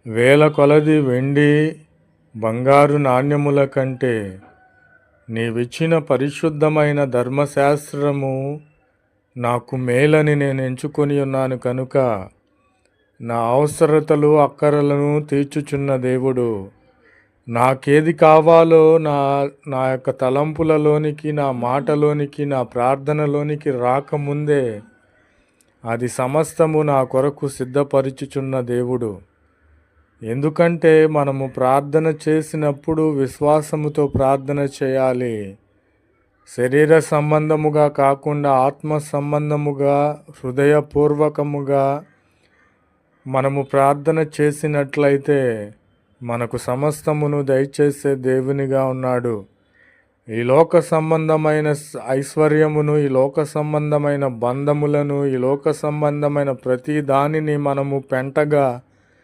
వేల కొలది వెండి బంగారు నాణ్యముల కంటే నీవిచ్చిన పరిశుద్ధమైన ధర్మశాస్త్రము నాకు మేలని నేను ఎంచుకొని ఉన్నాను కనుక నా అవసరతలు అక్కరలను తీర్చుచున్న దేవుడు, నాకేది కావాలో నా యొక్క తలంపులలోనికి, నా మాటలోనికి, నా ప్రార్థనలోనికి రాకముందే అది సమస్తము నా కొరకు సిద్ధపరచుచున్న దేవుడు. ఎందుకంటే మనము ప్రార్థన చేసినప్పుడు విశ్వాసముతో ప్రార్థన చేయాలి. శరీర సంబంధముగా కాకుండా ఆత్మ సంబంధముగా, హృదయపూర్వకముగా మనము ప్రార్థన చేసినట్లయితే మనకు సమస్తమును దయచేసే దేవునిగా ఉన్నాడు. ఈ లోక సంబంధమైన ఐశ్వర్యమును, ఈ లోక సంబంధమైన బంధములను, ఈ లోక సంబంధమైన ప్రతి దానిని మనము పెంటగా